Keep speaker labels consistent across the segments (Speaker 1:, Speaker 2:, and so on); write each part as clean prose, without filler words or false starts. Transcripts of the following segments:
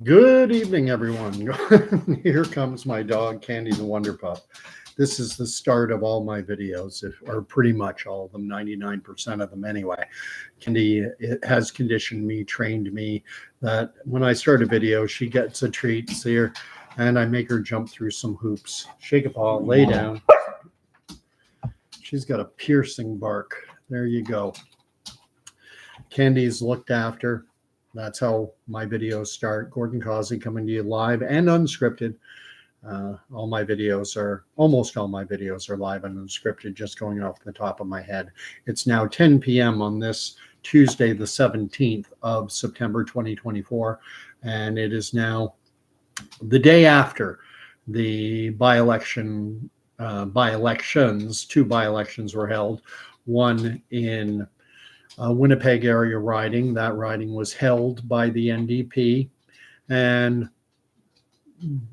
Speaker 1: Good evening, everyone. Here comes my dog, Candy the Wonder Pup. This is the start of all my videos, or pretty much all of them, 99% of them anyway. Candy has conditioned me, trained me, that when I start a video, she gets a treat, see her, and I make her jump through some hoops. Shake a paw, lay down. She's got a piercing bark. There you go. Candy's looked after. That's how my videos start. Gordon Causey coming to you live and unscripted. Almost all my videos are live and unscripted, just going off the top of my head. It's now 10 p.m. on this Tuesday, the 17th of September, 2024. And it is now the day after the by-election, two by-elections were held. One in Winnipeg area riding. That riding was held by the NDP, and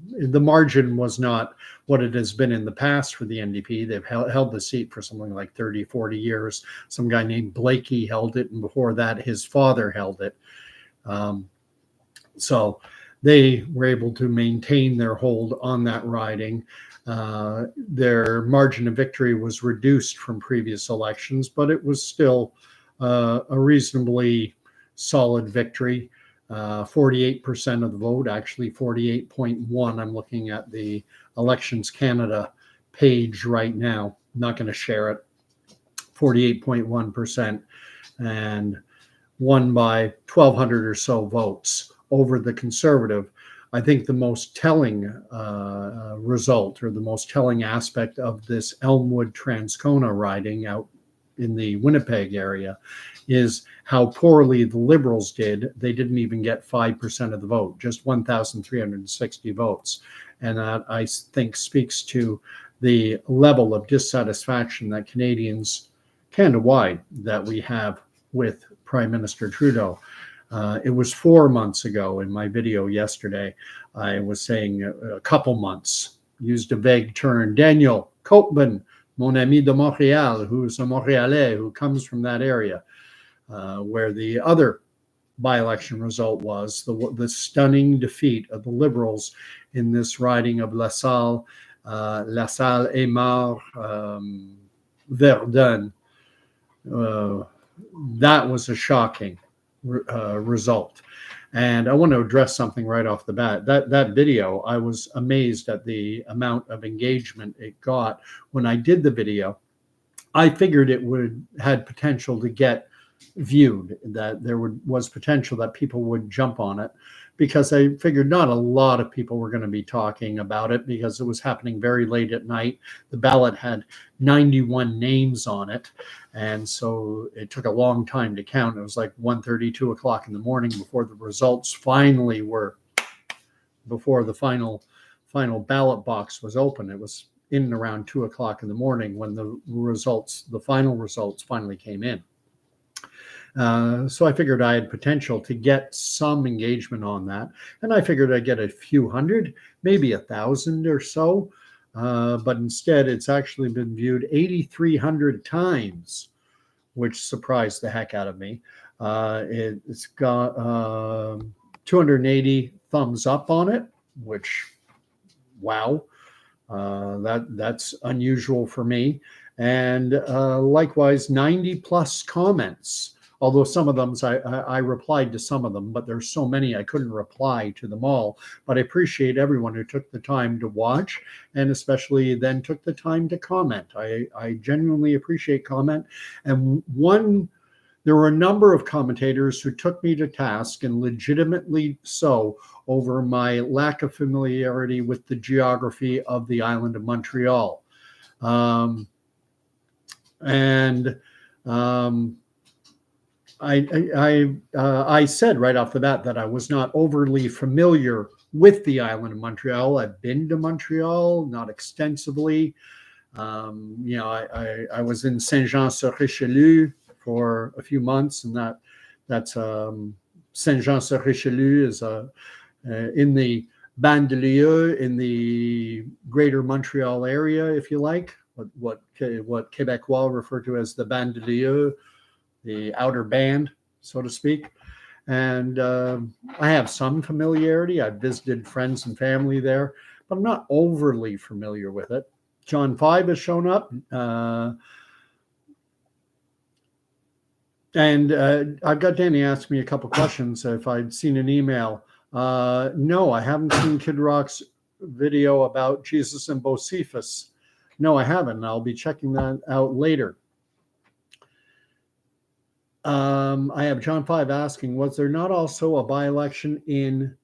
Speaker 1: the margin was not what it has been in the past for the NDP. They've held the seat for something like 30, 40 years. Some guy named Blakey held it, and before that, his father held it. So they were able to maintain their hold on that riding. Their margin of victory was reduced from previous elections, but it was still a reasonably solid victory. 48% of the vote, actually 48.1. I'm looking at the Elections Canada page right now. I'm not going to share it. 48.1%, and won by 1,200 or so votes over the Conservative. I think the most telling result, or the most telling aspect of this Elmwood Transcona riding out in the Winnipeg area, is how poorly the Liberals did. They didn't even get 5% of the vote, just 1,360 votes. And that, I think, speaks to the level of dissatisfaction that Canadians, Canada-wide, that we have with Prime Minister Trudeau. It was 4 months ago in my video yesterday. I was saying a couple months, used a vague term. Daniel Copeman, mon ami de Montréal, who's a Montréalais, who comes from that area, where the other by-election result was the stunning defeat of the Liberals in this riding of LaSalle Émard Verdun. That was a shocking result. And I want to address something right off the bat. That video, I was amazed at the amount of engagement it got. When I did the video, I figured it had potential to get viewed, that there was potential that people would jump on it, because I figured not a lot of people were going to be talking about it, because it was happening very late at night. The ballot had 91 names on it, and so it took a long time to count. It was like 1:30, 2 o'clock in the morning before the results finally were, before the final ballot box was open. It was in and around 2 o'clock in the morning when the final results finally came in. So I figured I had potential to get some engagement on that. And I figured I'd get a few hundred, maybe 1,000 or so. But instead, it's actually been viewed 8,300 times, which surprised the heck out of me. It's got 280 thumbs up on it, which, wow, that's unusual for me. And likewise, 90 plus comments. Although some of them, I replied to some of them, but there's so many I couldn't reply to them all. But I appreciate everyone who took the time to watch, and especially then took the time to comment. I genuinely appreciate comment. And there were a number of commentators who took me to task, and legitimately so, over my lack of familiarity with the geography of the island of Montreal. I said right off the bat that I was not overly familiar with the island of Montreal. I've been to Montreal, not extensively. I was in Saint-Jean-sur-Richelieu for a few months, and that's Saint-Jean-sur-Richelieu is in the banlieue, in the greater Montreal area, if you like, what Quebecois refer to as the banlieue, the outer band, so to speak. And I have some familiarity. I've visited friends and family there, but I'm not overly familiar with it. John 5 has shown up. And I've got Danny ask me a couple questions if I'd seen an email. No, I haven't seen Kid Rock's video about Jesus and Bocephus. No, I haven't. I'll be checking that out later. I have John 5 asking, was there not also a by-election in,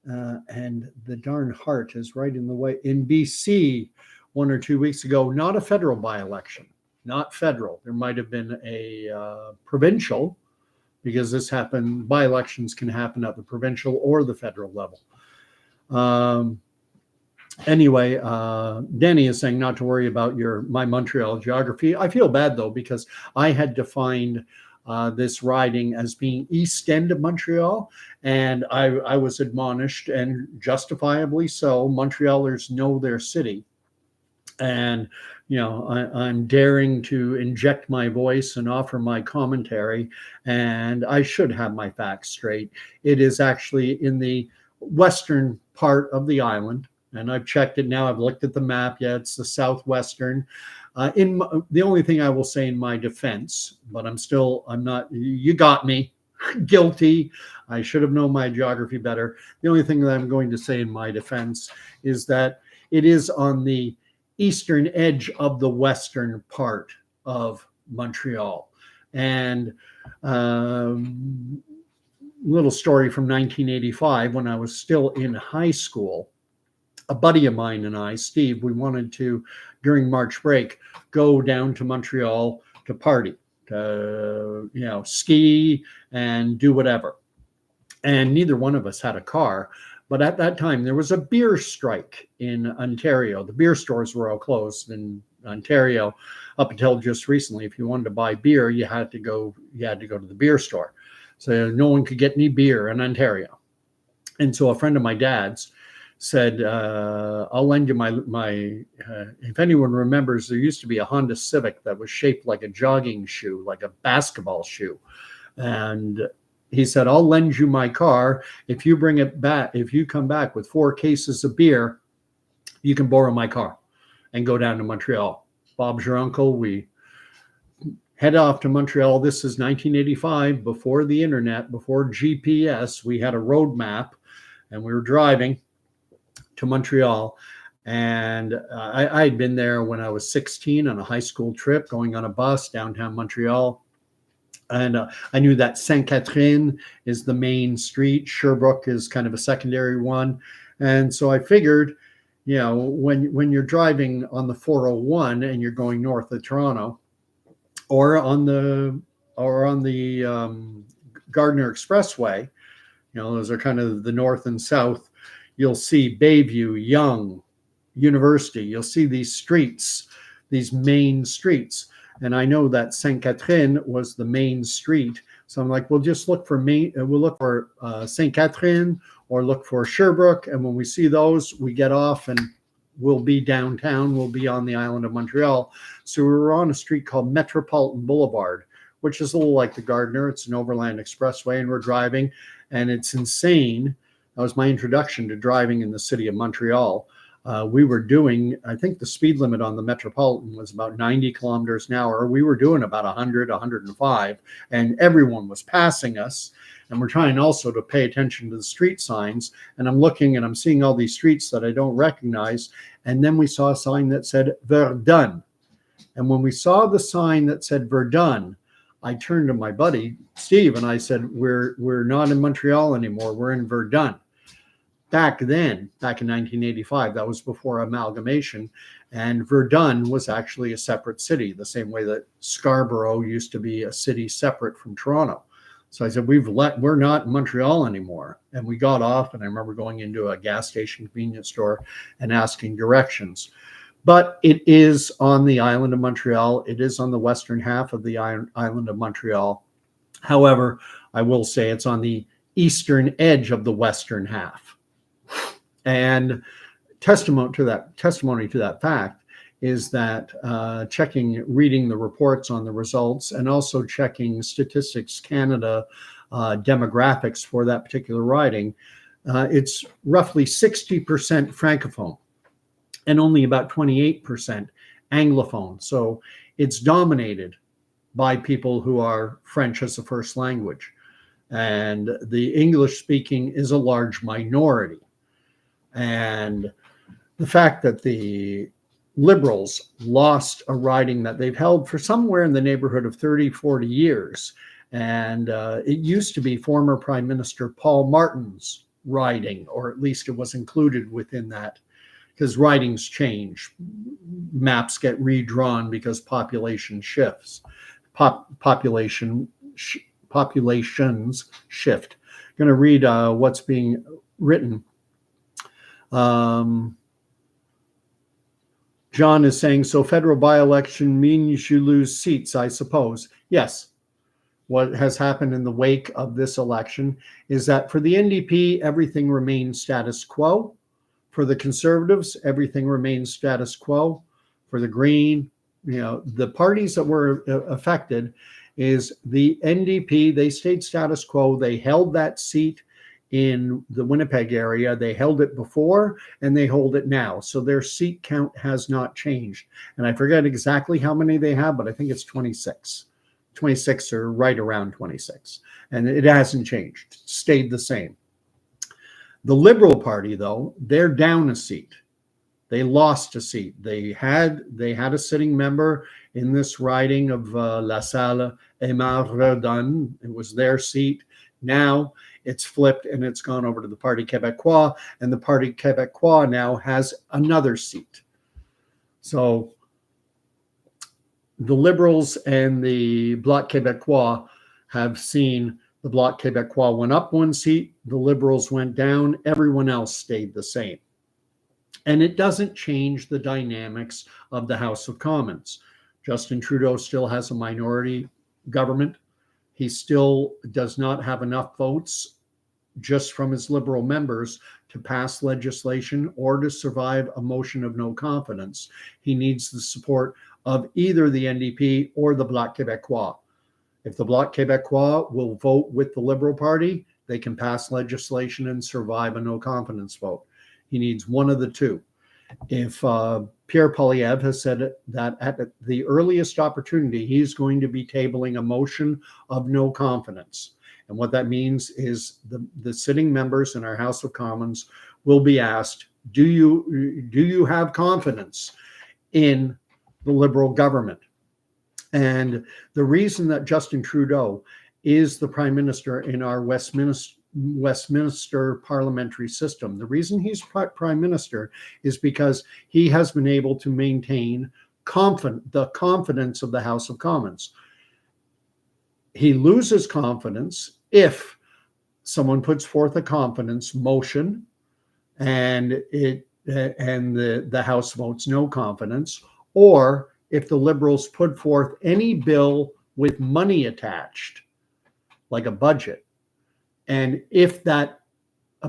Speaker 1: and the darn heart is right in the way, in BC 1 or 2 weeks ago? Not a federal by-election, not federal. There might have been a provincial, because this happened, by-elections can happen at the provincial or the federal level. Anyway, Danny is saying not to worry about my Montreal geography. I feel bad though, because I had defined this riding as being east end of Montreal, and I was admonished, and justifiably so. Montrealers know their city, and I'm daring to inject my voice and offer my commentary, and I should have my facts straight. It is actually in the western part of the island, and I've checked it now. I've looked at the map. Yeah, it's the southwestern. The only thing I will say in my defense, but I'm not, you got me, guilty. I should have known my geography better. The only thing that I'm going to say in my defense is that it is on the eastern edge of the western part of Montreal. And little story from 1985, when I was still in high school, a buddy of mine and I, Steve, we wanted to, during March break, go down to Montreal to party, to ski and do whatever. And neither one of us had a car. But at that time, there was a beer strike in Ontario. The beer stores were all closed in Ontario up until just recently. If you wanted to buy beer, you had to go to the beer store. So no one could get any beer in Ontario. And so a friend of my dad's said, I'll lend you my if anyone remembers, there used to be a Honda Civic that was shaped like a jogging shoe, like a basketball shoe. And he said, I'll lend you my car. If you bring it back, if you come back with 4 cases of beer, you can borrow my car and go down to Montreal. Bob's your uncle. We head off to Montreal. This is 1985, before the internet, before GPS. We had a road map, and we were driving to Montreal. And I had been there when I was 16 on a high school trip, going on a bus downtown Montreal. And I knew that Sainte Catherine is the main street. Sherbrooke is kind of a secondary one. And so I figured, when you're driving on the 401 and you're going north of Toronto, or on the Gardiner Expressway, those are kind of the north and south, you'll see Bayview, Yonge, University. You'll see these streets, these main streets. And I know that Sainte Catherine was the main street. So I'm like, we'll just look for Sainte Catherine, or look for Sherbrooke. And when we see those, we get off and we'll be downtown. We'll be on the island of Montreal. So we were on a street called Metropolitan Boulevard, which is a little like the Gardiner. It's an overland expressway, and we're driving, and it's insane. That was my introduction to driving in the city of Montreal. We were doing, I think the speed limit on the Metropolitan was about 90 kilometers an hour. We were doing about 100, 105, and everyone was passing us. And we're trying also to pay attention to the street signs. And I'm looking and I'm seeing all these streets that I don't recognize. And then we saw a sign that said Verdun. And when we saw the sign that said Verdun, I turned to my buddy, Steve, and I said, we're not in Montreal anymore. We're in Verdun. Back then, back in 1985, that was before amalgamation, and Verdun was actually a separate city, the same way that Scarborough used to be a city separate from Toronto. So I said, we're not in Montreal anymore. And we got off, and I remember going into a gas station convenience store and asking directions. But it is on the island of Montreal. It is on the western half of the island of Montreal. However, I will say it's on the eastern edge of the western half. And testimony to that fact is that reading the reports on the results, and also checking Statistics Canada demographics for that particular riding, it's roughly 60% Francophone and only about 28% Anglophone. So it's dominated by people who are French as a first language. And the English speaking is a large minority. And the fact that the Liberals lost a riding that they've held for somewhere in the neighborhood of 30, 40 years. And it used to be former Prime Minister Paul Martin's riding, or at least it was included within that, because ridings change. Maps get redrawn because population shifts. Populations shift. I'm going to read what's being written. John is saying, so federal by-election means you lose seats, I suppose. Yes. What has happened in the wake of this election is that for the NDP, everything remains status quo. For the Conservatives, everything remains status quo. For the Green, the parties that were affected is the NDP. They stayed status quo. They held that seat in the Winnipeg area. They held it before and they hold it now. So their seat count has not changed. And I forget exactly how many they have, but I think it's 26. 26 or right around 26. And it hasn't changed, stayed the same. The Liberal Party, though, they're down a seat. They lost a seat. They had a sitting member in this riding of LaSalle Émard Verdun. It was their seat. Now it's flipped and it's gone over to the Parti Québécois, and the Parti Québécois now has another seat. So the Liberals and the Bloc Québécois have seen the Bloc Québécois went up one seat, the Liberals went down, everyone else stayed the same. And it doesn't change the dynamics of the House of Commons. Justin Trudeau still has a minority government. He still does not have enough votes just from his Liberal members to pass legislation or to survive a motion of no confidence. He needs the support of either the NDP or the Bloc Québécois. If the Bloc Québécois will vote with the Liberal Party, they can pass legislation and survive a no confidence vote. He needs one of the two. If Pierre Poilievre has said that at the earliest opportunity, he's going to be tabling a motion of no confidence. And what that means is the sitting members in our House of Commons will be asked, do you have confidence in the Liberal government? And the reason that Justin Trudeau is the Prime Minister in our Westminster parliamentary system, the reason he's Prime Minister is because he has been able to maintain the confidence of the House of Commons. He loses confidence if someone puts forth a confidence motion and the House votes no confidence, or if the Liberals put forth any bill with money attached, like a budget, and if a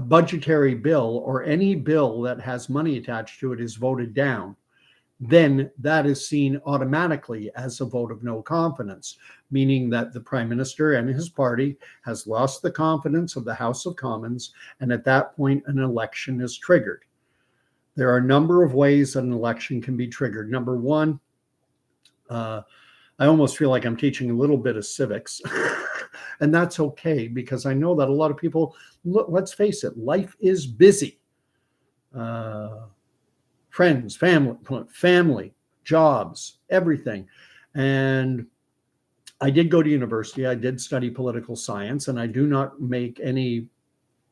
Speaker 1: budgetary bill or any bill that has money attached to it is voted down, then that is seen automatically as a vote of no confidence, meaning that the Prime Minister and his party has lost the confidence of the House of Commons, and at that point, an election is triggered. There are a number of ways that an election can be triggered. Number one, I almost feel like I'm teaching a little bit of civics, and that's okay, because I know that a lot of people, let's face it, life is busy. Friends, family, jobs, everything. And I did go to university. I did study political science, and I do not make any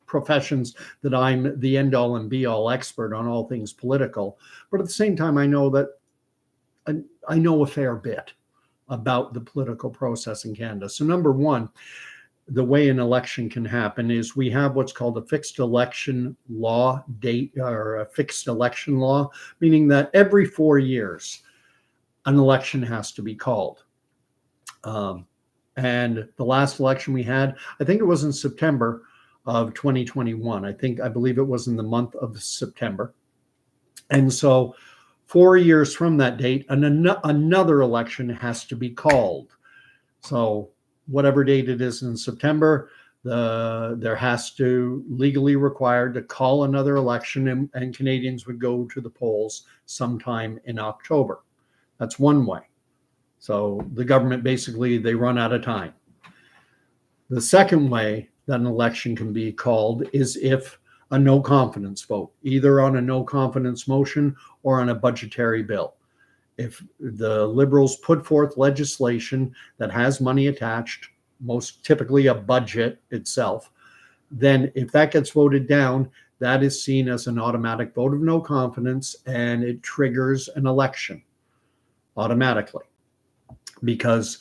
Speaker 1: professions that I'm the end all and be all expert on all things political. But at the same time, I know that I know a fair bit about the political process in Canada. So number one, the way an election can happen is we have what's called a fixed election law date, or a fixed election law, meaning that every 4 years, an election has to be called. And the last election we had, I think it was in September of 2021. I believe it was in the month of September. And so 4 years from that date, another election has to be called. So whatever date it is in September, there has to legally required to call another election, and Canadians would go to the polls sometime in October. That's one way. So the government basically, they run out of time. The second way that an election can be called is if a no confidence vote, either on a no confidence motion or on a budgetary bill. If the Liberals put forth legislation that has money attached, most typically a budget itself, then if that gets voted down, that is seen as an automatic vote of no confidence, and it triggers an election automatically. Because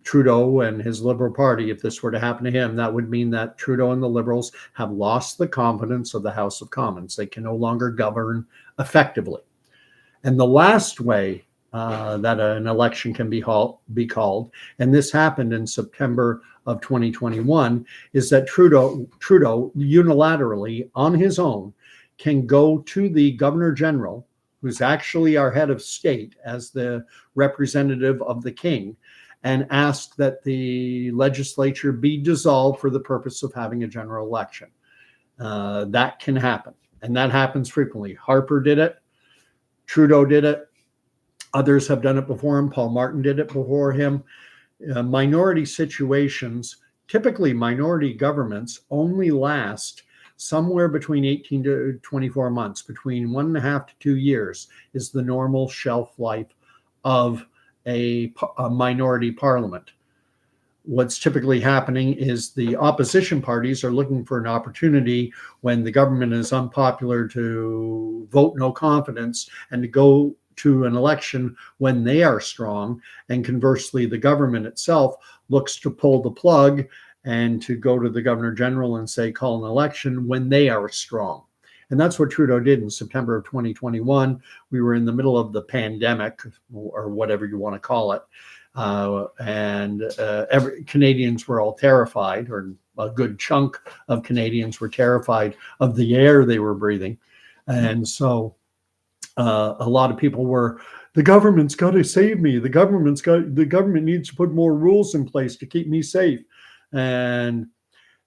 Speaker 1: Trudeau and his Liberal Party, if this were to happen to him, that would mean that Trudeau and the Liberals have lost the confidence of the House of Commons. They can no longer govern effectively. And the last way that an election can be called, and this happened in September of 2021, is that Trudeau unilaterally on his own can go to the Governor General, who's actually our head of state as the representative of the King, and ask that the legislature be dissolved for the purpose of having a general election. That can happen, and that happens frequently. Harper did it. Trudeau did it. Others have done it before him. Paul Martin did it before him. Minority situations, typically minority governments, only last somewhere between 18 to 24 months, between 1.5 to 2 years is the normal shelf life of a minority parliament. What's typically happening is the opposition parties are looking for an opportunity when the government is unpopular to vote no confidence and to go to an election when they are strong. And conversely, the government itself looks to pull the plug and to go to the Governor General and say, call an election when they are strong. And that's what Trudeau did in September of 2021. We were in the middle of the pandemic, or whatever you want to call it. Canadians were all terrified, or a good chunk of Canadians were terrified of the air they were breathing. And so a lot of people were, the government's got to save me. The government needs to put more rules in place to keep me safe. And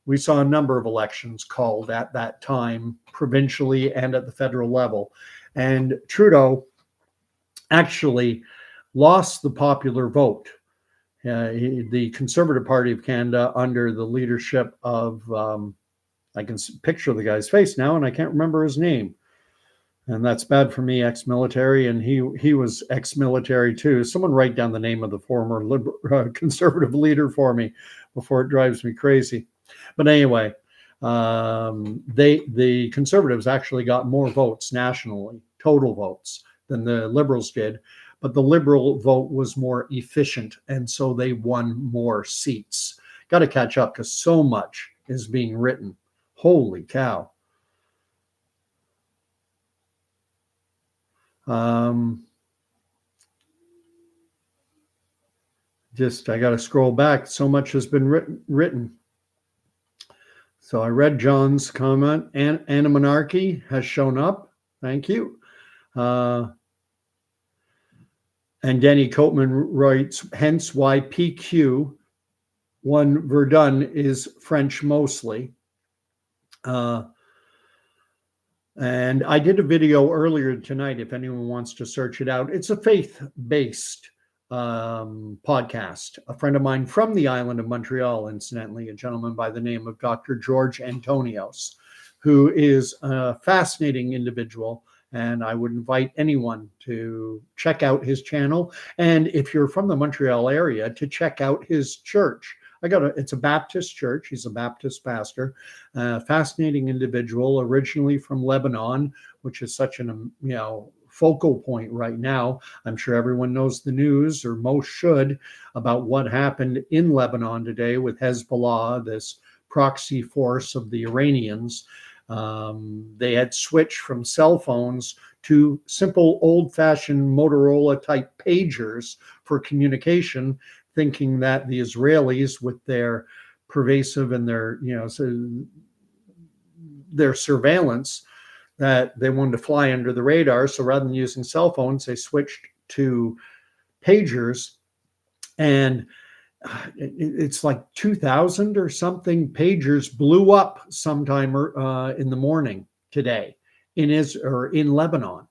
Speaker 1: we saw a number of elections called at that time, provincially and at the federal level. And Trudeau actually lost the popular vote. The Conservative Party of Canada, under the leadership of, I can picture the guy's face now, and I can't remember his name. And that's bad for me, ex-military, and he was ex-military too. Someone write down the name of the former Conservative leader for me before it drives me crazy. But anyway, the Conservatives actually got more votes nationally, total votes, than the Liberals did. But the Liberal vote was more efficient, and so they won more seats. Got to catch up because so much is being written. Holy cow. I got to scroll back. So much has been written. So I read John's comment. Anti-monarchy has shown up. Thank you. And Denny Coatman writes, hence why PQ1 Verdun is French mostly. And I did a video earlier tonight, if anyone wants to search it out. It's a faith-based podcast. A friend of mine from the island of Montreal, incidentally, a gentleman by the name of Dr. George Antonios, who is a fascinating individual. And I would invite anyone to check out his channel. And if you're from the Montreal area, to check out his church. It's a Baptist church. He's a Baptist pastor, fascinating individual, originally from Lebanon, which is such an, focal point right now. I'm sure everyone knows the news, or most should, about what happened in Lebanon today with Hezbollah, this proxy force of the Iranians. They had switched from cell phones to simple old-fashioned Motorola type pagers for communication, thinking that the Israelis, with their pervasive and their surveillance, that they wanted to fly under the radar. So rather than using cell phones, they switched to pagers. And it's like 2,000 or something pagers blew up sometime in the morning today in Lebanon,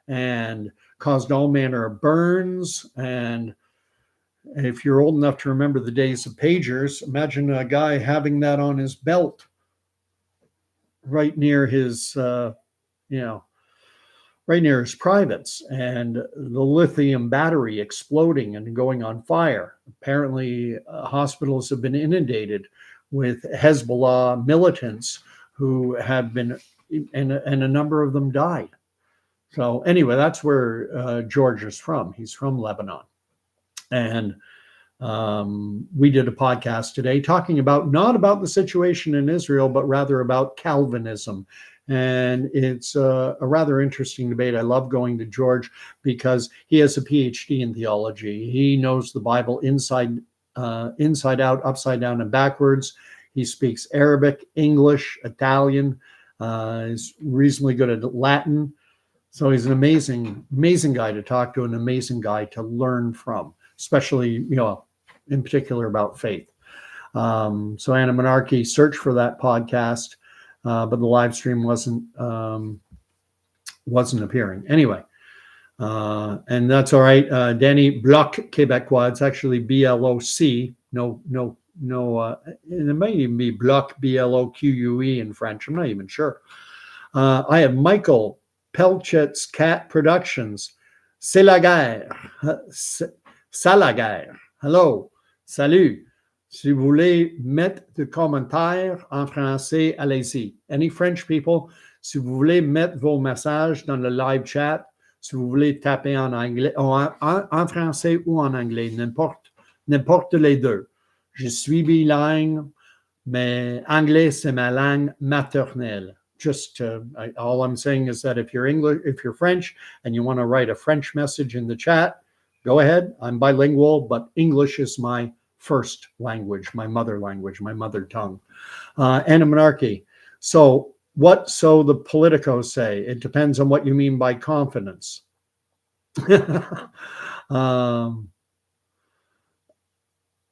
Speaker 1: and caused all manner of burns. And if you're old enough to remember the days of pagers, imagine a guy having that on his belt right near his, you know, right near his privates, and the lithium battery exploding and going on fire. Apparently, hospitals have been inundated with Hezbollah militants who have been, and a number of them died. So anyway, that's where George is from. He's from Lebanon. And we did a podcast today talking about, not about the situation in Israel, but rather about Calvinism. And it's a rather interesting debate. I love going to George because he has a PhD in theology. He knows the Bible inside out, upside down, and backwards. He speaks Arabic, English, Italian. He's reasonably good at Latin. So he's an amazing guy to talk to, an amazing guy to learn from, especially, in particular about faith. So Anna Monarchy, search for that podcast. But the live stream wasn't appearing anyway, and that's all right. Danny Bloc Québécois. It's actually BLOC. No. It might even be Bloc BLOQUE in French. I'm not even sure. I have Michael Pelchet's Cat Productions. C'est la guerre. C'est la guerre. Hello. Salut. Si vous voulez mettre des commentaires en français, allez-y. Any French people, si vous voulez mettre vos messages dans le live chat, si vous voulez taper en anglais, en français ou en anglais, n'importe les deux. Je suis bilingue, mais anglais, c'est ma langue maternelle. Just all I'm saying is that if you're French and you want to write a French message in the chat, go ahead. I'm bilingual, but English is my first language, my mother language, my mother tongue. Anna Monarchy. So the politicos say? It depends on what you mean by confidence.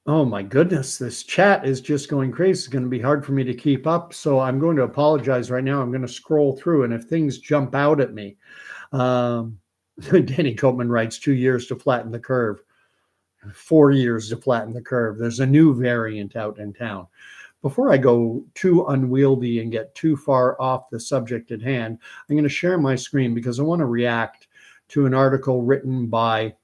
Speaker 1: Oh my goodness, this chat is just going crazy. It's going to be hard for me to keep up. So I'm going to apologize right now. I'm going to scroll through, and if things jump out at me, Danny Copeman writes 2 years to flatten the curve. 4 years to flatten the curve. There's a new variant out in town. Before I go too unwieldy and get too far off the subject at hand, I'm going to share my screen because I want to react to an article written by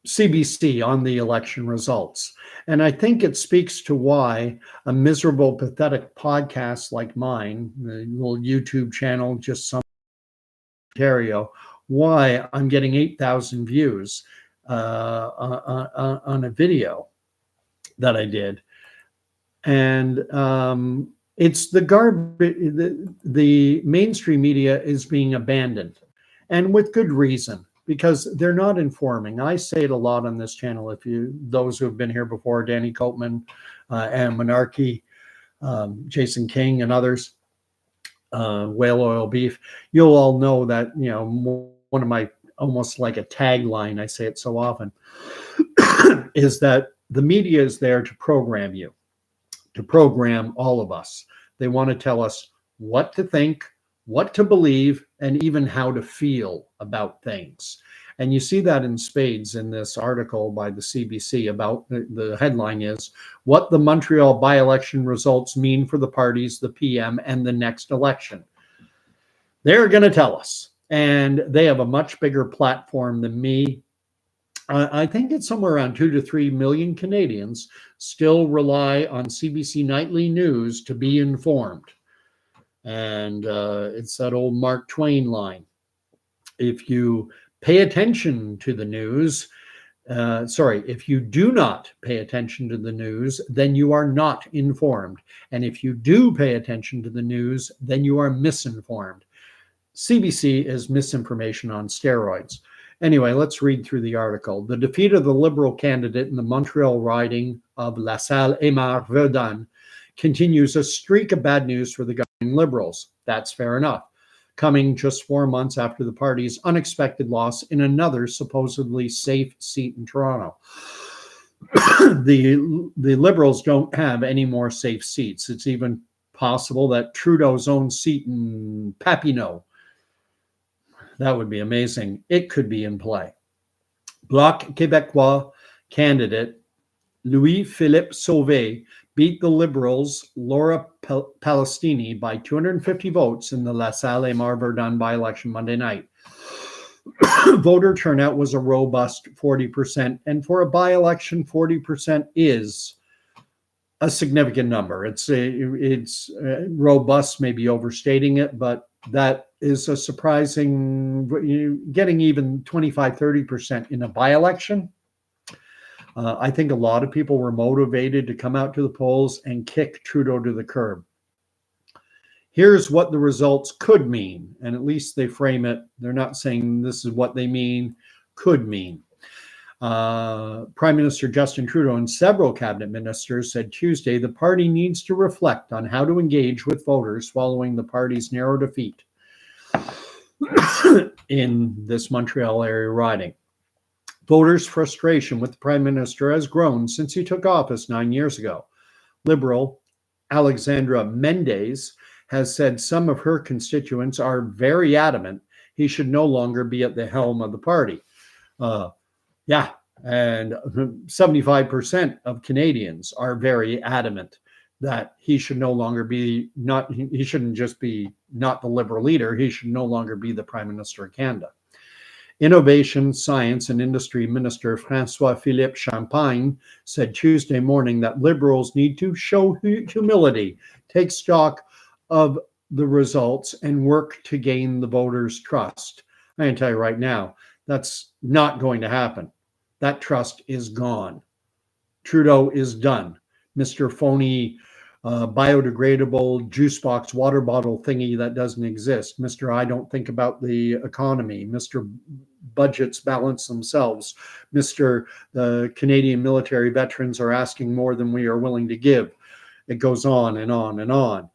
Speaker 1: CBC on the election results. And I think it speaks to why a miserable, pathetic podcast like mine, the little YouTube channel, just some Ontario, why I'm getting 8,000 views on a video that I did. And it's the garbage. The mainstream media is being abandoned, and with good reason, because they're not informing. I say it a lot on this channel. Those who have been here before, Danny Copeman, and Monarchy, Jason King, and others, Whale Oil Beef, you'll all know that, one of my, almost like a tagline, I say it so often, is that the media is there to program you, to program all of us. They want to tell us what to think, what to believe, and even how to feel about things. And you see that in spades in this article by the CBC about, the headline is, what the Montreal by-election results mean for the parties, the PM, and the next election. They're going to tell us. And they have a much bigger platform than me. I think it's somewhere around 2 to 3 million Canadians still rely on CBC Nightly News to be informed. And it's that old Mark Twain line. If you pay attention to the news, if you do not pay attention to the news, then you are not informed. And if you do pay attention to the news, then you are misinformed. CBC is misinformation on steroids. Anyway, let's read through the article. The defeat of the Liberal candidate in the Montreal riding of LaSalle Émard Verdun continues a streak of bad news for the governing Liberals. That's fair enough. coming just 4 months after the party's unexpected loss in another supposedly safe seat in Toronto. The Liberals don't have any more safe seats. It's even possible that Trudeau's own seat in Papineau, that would be amazing, it could be in play. Bloc Québécois candidate Louis-Philippe Sauvé beat the Liberals' Laura Palestini by 250 votes in the LaSalle Émard Verdun by-election Monday night. Voter turnout was a robust 40%, and for a by-election, 40% is a significant number. It's robust, maybe overstating it, but that is a surprising, getting even 25, 30% in a by-election. I think a lot of people were motivated to come out to the polls and kick Trudeau to the curb. Here's what the results could mean, and at least they frame it. They're not saying this is what they mean, could mean. Prime Minister Justin Trudeau and several cabinet ministers said Tuesday the party needs to reflect on how to engage with voters following the party's narrow defeat in this Montreal area riding. Voters' frustration with the Prime Minister has grown since he took office 9 years ago. Liberal Alexandra Mendez has said some of her constituents are very adamant he should no longer be at the helm of the party. And 75% of Canadians are very adamant that he should no longer be he shouldn't just be not the Liberal leader, he should no longer be the Prime Minister of Canada. Innovation, Science and Industry Minister François-Philippe Champagne said Tuesday morning that Liberals need to show humility, take stock of the results, and work to gain the voters' trust. I can tell you right now, that's not going to happen. That trust is gone. Trudeau is done. Mr. Phony biodegradable juice box water bottle thingy that doesn't exist. Mr. I don't think about the economy. Mr. Budgets balance themselves. Mr. The Canadian military veterans are asking more than we are willing to give. It goes on and on and on.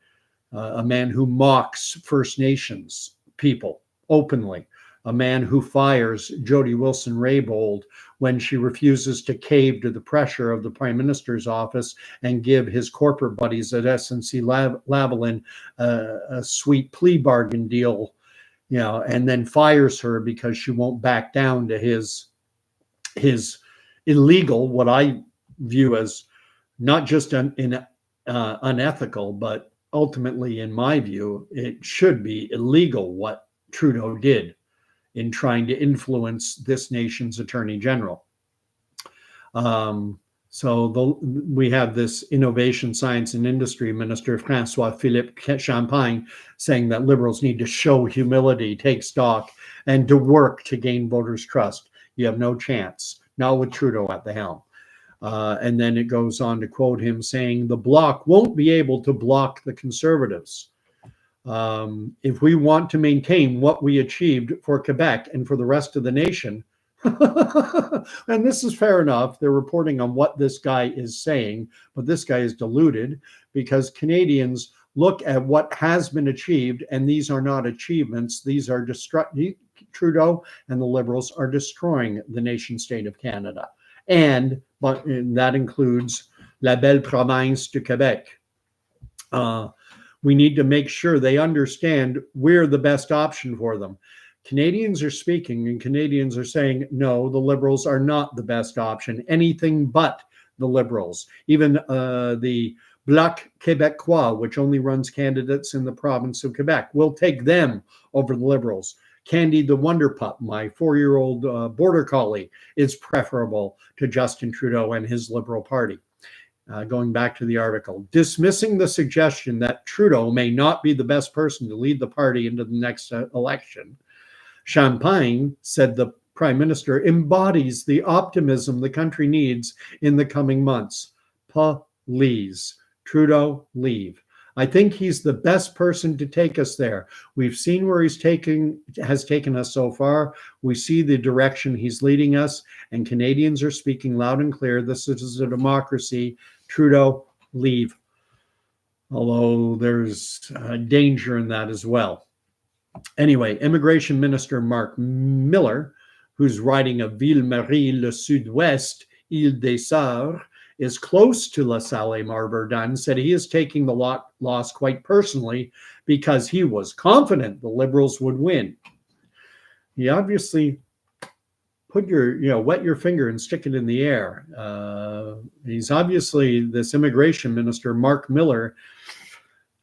Speaker 1: A man who mocks First Nations people openly. A man who fires Jody Wilson-Raybould when she refuses to cave to the pressure of the Prime Minister's office and give his corporate buddies at SNC-Lavalin a sweet plea bargain deal, and then fires her because she won't back down to his illegal, what I view as not just unethical, but ultimately, in my view, it should be illegal what Trudeau did in trying to influence this nation's Attorney General. We have this Innovation, Science and Industry Minister, François-Philippe Champagne, saying that Liberals need to show humility, take stock, and to work to gain voters' trust. You have no chance, not with Trudeau at the helm. And then it goes on to quote him saying, the Bloc won't be able to block the Conservatives. If we want to maintain what we achieved for Quebec and for the rest of the nation, and this is fair enough, they're reporting on what this guy is saying, but this guy is deluded because Canadians look at what has been achieved, and these are not achievements. These are Trudeau and the Liberals are destroying the nation state of Canada. But that includes La Belle Province du Québec. We need to make sure they understand we're the best option for them. Canadians are speaking and Canadians are saying, no, the Liberals are not the best option, anything but the Liberals. Even the Bloc Québécois, which only runs candidates in the province of Quebec, will take them over the Liberals. Candy the Wonder Pup, my 4-year-old border collie, is preferable to Justin Trudeau and his Liberal Party. Going back to the article, dismissing the suggestion that Trudeau may not be the best person to lead the party into the next election, Champagne said the Prime Minister embodies the optimism the country needs in the coming months. Please, Trudeau, leave. I think he's the best person to take us there. We've seen where has taken us so far. We see the direction he's leading us, and Canadians are speaking loud and clear. This is a democracy. Trudeau, leave. Although there's danger in that as well. Anyway, Immigration Minister Mark Miller, who's riding a Ville-Marie-le-Sud-Ouest, Ile-des-Sœurs, is close to LaSalle Émard Verdun, said he is taking the loss quite personally because he was confident the Liberals would win. He obviously wet your finger and stick it in the air. He's obviously, this immigration minister, Mark Miller,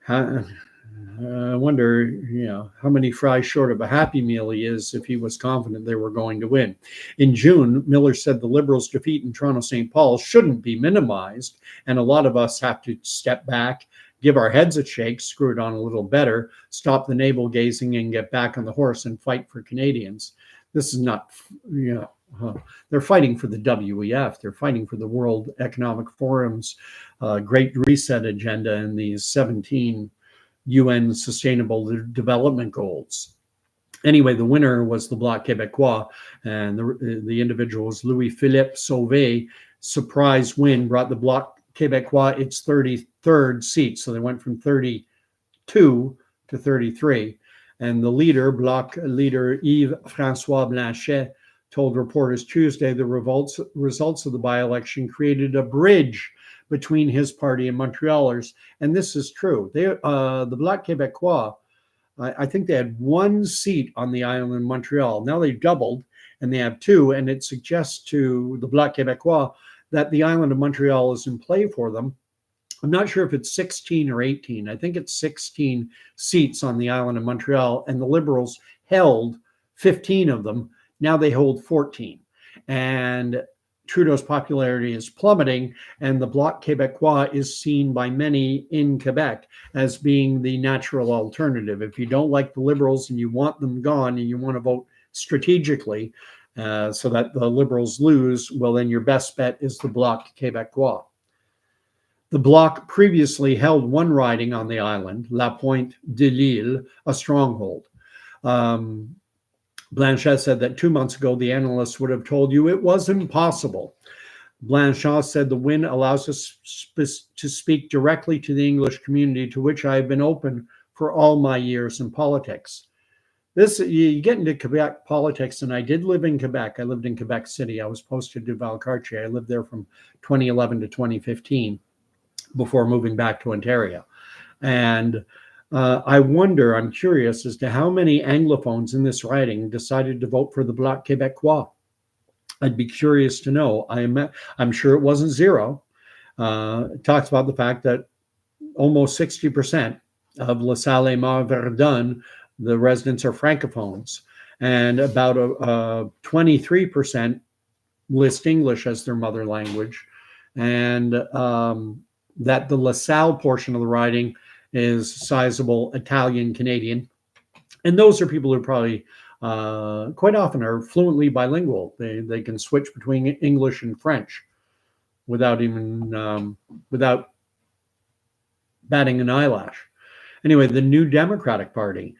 Speaker 1: I wonder, how many fries short of a Happy Meal he is if he was confident they were going to win. In June, Miller said the Liberals' defeat in Toronto St. Paul shouldn't be minimized, and a lot of us have to step back, give our heads a shake, screw it on a little better, stop the navel gazing, and get back on the horse and fight for Canadians. This is not, they're fighting for the WEF. They're fighting for the World Economic Forum's Great Reset agenda and these 17 UN Sustainable Development Goals. Anyway, the winner was the Bloc Québécois, and the individual was Louis-Philippe Sauvé. Surprise win brought the Bloc Québécois its 33rd seat. So they went from 32 to 33. And the leader, Bloc leader Yves-François Blanchet, told reporters Tuesday the results of the by-election created a bridge between his party and Montrealers. And this is true. The Bloc Québécois, I think they had one seat on the island in Montreal. Now they've doubled and they have two. And it suggests to the Bloc Québécois that the island of Montreal is in play for them. I'm not sure if it's 16 or 18. I think it's 16 seats on the island of Montreal, and the Liberals held 15 of them. Now they hold 14. And Trudeau's popularity is plummeting, and the Bloc Québécois is seen by many in Quebec as being the natural alternative. If you don't like the Liberals and you want them gone and you want to vote strategically so that the Liberals lose, well, then your best bet is the Bloc Québécois. The Bloc previously held one riding on the island, La Pointe de l'Île, a stronghold. Blanchet said that 2 months ago, the analysts would have told you it was impossible. Blanchet said the win allows us to speak directly to the English community, to which I have been open for all my years in politics. You get into Quebec politics, and I did live in Quebec. I lived in Quebec City. I was posted to Valcartier. I lived there from 2011 to 2015. Before moving back to Ontario. And I'm curious as to how many Anglophones in this riding decided to vote for the Bloc Québécois. I'd be curious to know. I'm sure it wasn't zero. It talks about the fact that almost 60% of LaSalle Émard Verdun, the residents are Francophones, and about 23% list English as their mother language. And that the LaSalle portion of the riding is sizable Italian Canadian. And those are people who probably quite often are fluently bilingual. They can switch between English and French without batting an eyelash. Anyway, the New Democratic Party.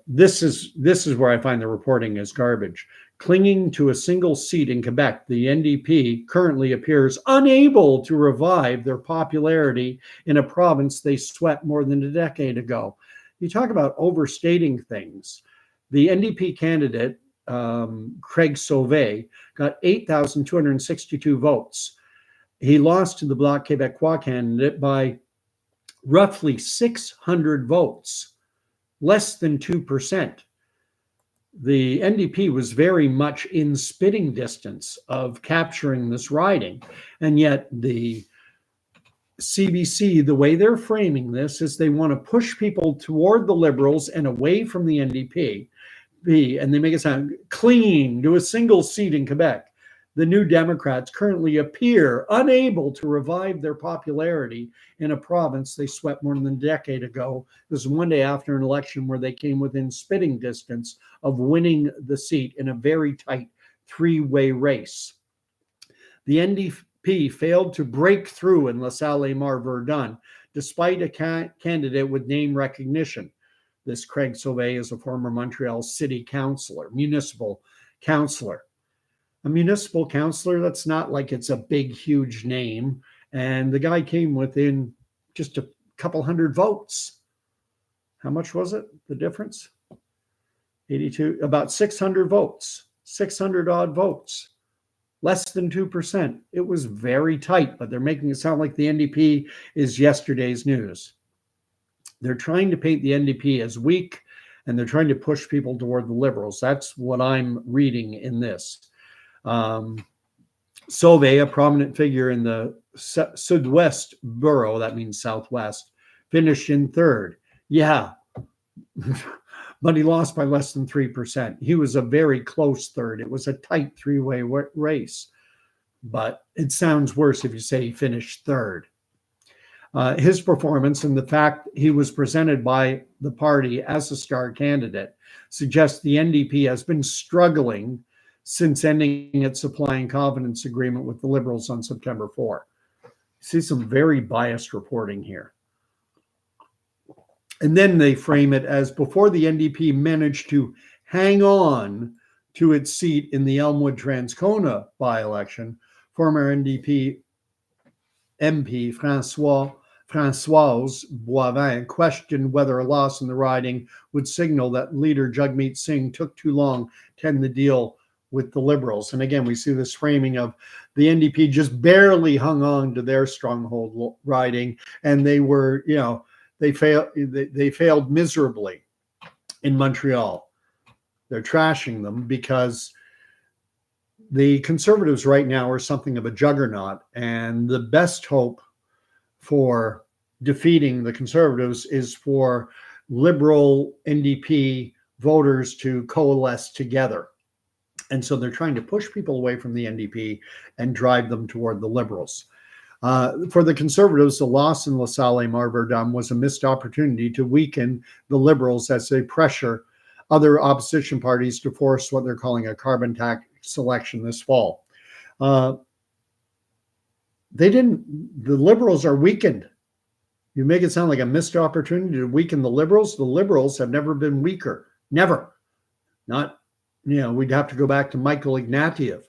Speaker 1: This is where I find the reporting is garbage. Clinging to a single seat in Quebec, the NDP currently appears unable to revive their popularity in a province they swept more than a decade ago. You talk about overstating things. The NDP candidate, Craig Sauvé, got 8,262 votes. He lost to the Bloc Québécois candidate by roughly 600 votes, less than 2%. The NDP was very much in spitting distance of capturing this riding. And yet the CBC, the way they're framing this is they want to push people toward the Liberals and away from the NDP. And they make it sound clinging to a single seat in Quebec. The New Democrats currently appear unable to revive their popularity in a province they swept more than a decade ago. This is one day after an election where they came within spitting distance of winning the seat in a very tight three-way race. The NDP failed to break through in LaSalle Émard Verdun, despite a candidate with name recognition. This Craig Sauvé is a former Montreal city councillor, municipal councillor. A municipal councillor, that's not like it's a big, huge name. And the guy came within just a couple hundred votes. How much was it, the difference? 82, about 600 votes, 600 odd votes, less than 2%. It was very tight, but they're making it sound like the NDP is yesterday's news. They're trying to paint the NDP as weak, and they're trying to push people toward the Liberals. That's what I'm reading in this. Sauvé, a prominent figure in the Sud-West borough, that means Southwest, finished in third. Yeah, but he lost by less than 3%. He was a very close third. It was a tight three-way race, but it sounds worse if you say he finished third. His performance and the fact he was presented by the party as a star candidate suggests the NDP has been struggling since ending its supply and confidence agreement with the Liberals on September 4. See some very biased reporting here. And then they frame it as before the NDP managed to hang on to its seat in the Elmwood-Transcona by-election, former NDP MP Françoise Boivin questioned whether a loss in the riding would signal that leader Jagmeet Singh took too long to end the deal with the Liberals. And again, we see this framing of the NDP just barely hung on to their stronghold riding, and they were, they failed miserably in Montreal. They're trashing them because the Conservatives right now are something of a juggernaut, and the best hope for defeating the Conservatives is for Liberal NDP voters to coalesce together. And so they're trying to push people away from the NDP and drive them toward the Liberals. For the Conservatives, the loss in LaSalle Émard Verdun was a missed opportunity to weaken the Liberals as they pressure other opposition parties to force what they're calling a carbon tax election this fall. The Liberals are weakened. You make it sound like a missed opportunity to weaken the Liberals. The Liberals have never been weaker. Never. Not, we'd have to go back to Michael Ignatieff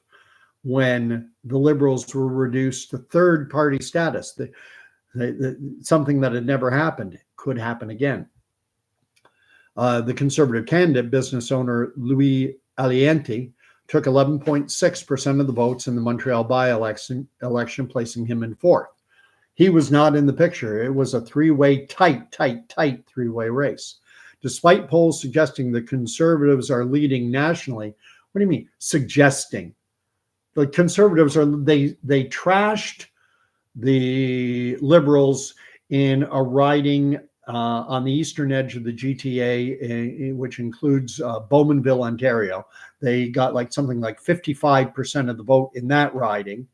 Speaker 1: when the Liberals were reduced to third party status. Something that had never happened could happen again. The Conservative candidate, business owner Louis Alienti, took 11.6% of the votes in the Montreal by-election, placing him in fourth. He was not in the picture. It was a three-way, tight three-way race. Despite polls suggesting the Conservatives are leading nationally, what do you mean, suggesting? The Conservatives they trashed the Liberals in a riding on the eastern edge of the GTA, which includes Bowmanville, Ontario. They got something like 55% of the vote in that riding,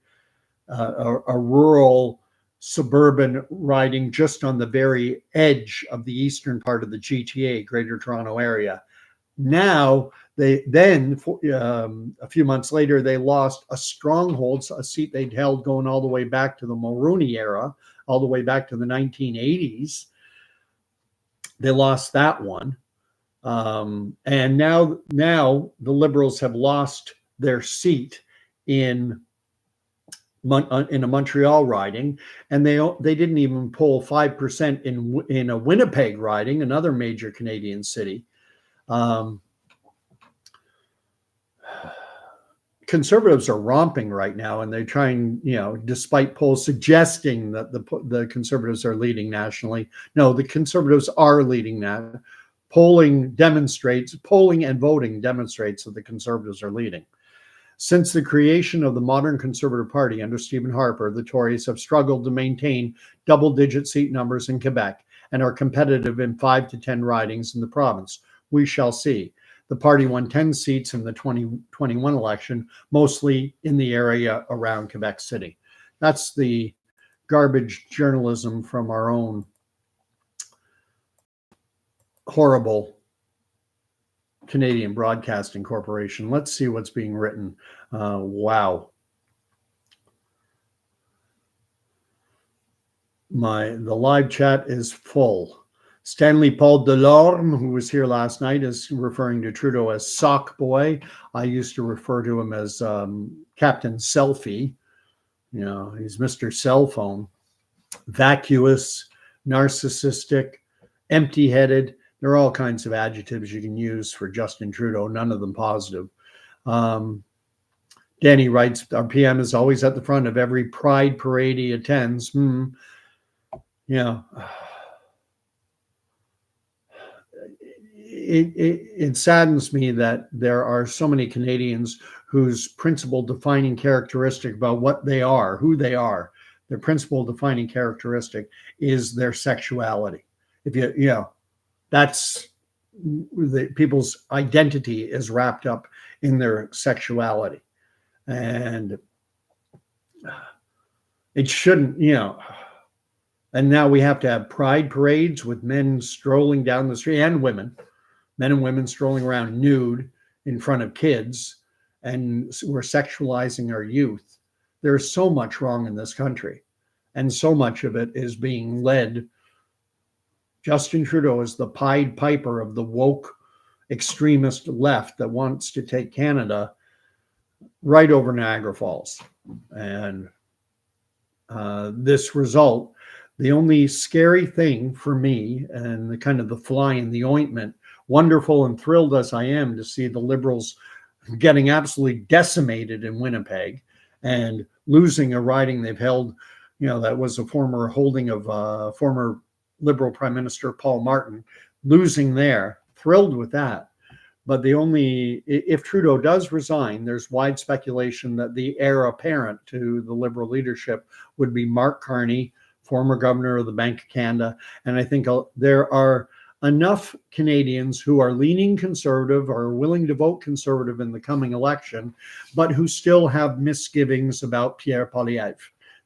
Speaker 1: a rural suburban riding just on the very edge of the eastern part of the GTA, Greater Toronto Area. Now, a few months later, they lost a stronghold, a seat they'd held going all the way back to the Mulroney era, all the way back to the 1980s. They lost that one. And now the Liberals have lost their seat in a Montreal riding, and they didn't even poll 5% in a Winnipeg riding, another major Canadian city. Conservatives are romping right now, and they're trying, despite polls suggesting that the Conservatives are leading nationally. No, the Conservatives are leading now. Polling and voting demonstrates that the Conservatives are leading. Since the creation of the modern Conservative Party under Stephen Harper, the Tories have struggled to maintain double-digit seat numbers in Quebec and are competitive in 5 to 10 ridings in the province. We shall see. The party won 10 seats in the 2021 election, mostly in the area around Quebec City. That's the garbage journalism from our own horrible Canadian Broadcasting Corporation. Let's see what's being written. Wow. The live chat is full. Stanley Paul Delorme, who was here last night, is referring to Trudeau as sock boy. I used to refer to him as Captain Selfie. He's Mr. Cell Phone. Vacuous, narcissistic, empty-headed. There are all kinds of adjectives you can use for Justin Trudeau, none of them positive. Danny writes, our PM is always at the front of every pride parade he attends. Yeah. It saddens me that there are so many Canadians whose principal defining characteristic about what they are, who they are, their principal defining characteristic is their sexuality. If that's the people's identity is wrapped up in their sexuality. And it shouldn't, and now we have to have pride parades with men strolling down the street and women, men and women strolling around nude in front of kids, and we're sexualizing our youth. There's so much wrong in this country, and so much of it is being led. Justin Trudeau is the Pied Piper of the woke extremist left that wants to take Canada right over Niagara Falls. And this result, the only scary thing for me, and the kind of the fly in the ointment, wonderful and thrilled as I am to see the Liberals getting absolutely decimated in Winnipeg and losing a riding they've held, that was a former holding of former Liberal Prime Minister Paul Martin, losing there, thrilled with that. But if Trudeau does resign, there's wide speculation that the heir apparent to the Liberal leadership would be Mark Carney, former governor of the Bank of Canada. And I think there are enough Canadians who are leaning conservative or are willing to vote conservative in the coming election, but who still have misgivings about Pierre Poilievre.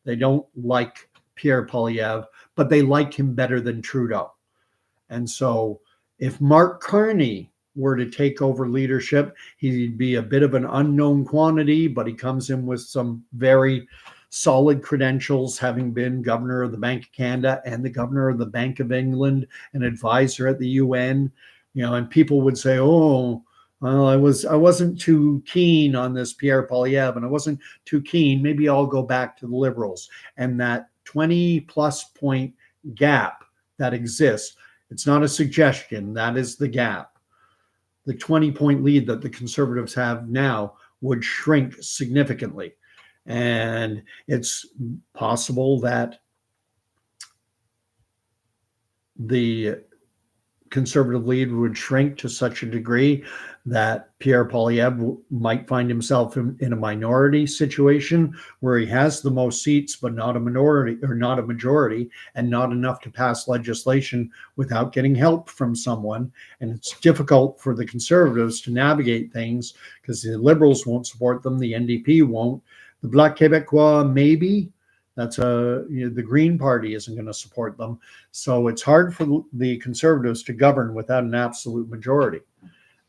Speaker 1: They don't like Pierre Poilievre, but they like him better than Trudeau. And so if Mark Carney were to take over leadership, he'd be a bit of an unknown quantity, but he comes in with some very solid credentials, having been governor of the Bank of Canada and the governor of the Bank of England, an advisor at the UN, and people would say, oh, well, I wasn't too keen on this Pierre Poilievre, and I wasn't too keen. Maybe I'll go back to the Liberals. And that 20-plus point gap that exists, it's not a suggestion, that is the gap. The 20-point lead that the Conservatives have now would shrink significantly. And it's possible that the Conservative lead would shrink to such a degree that Pierre Poilievre might find himself in a minority situation where he has the most seats, but not a minority or not a majority, and not enough to pass legislation without getting help from someone. And it's difficult for the Conservatives to navigate things because the Liberals won't support them, the NDP won't, the Bloc Québécois maybe. That's the Green Party isn't going to support them. So it's hard for the Conservatives to govern without an absolute majority.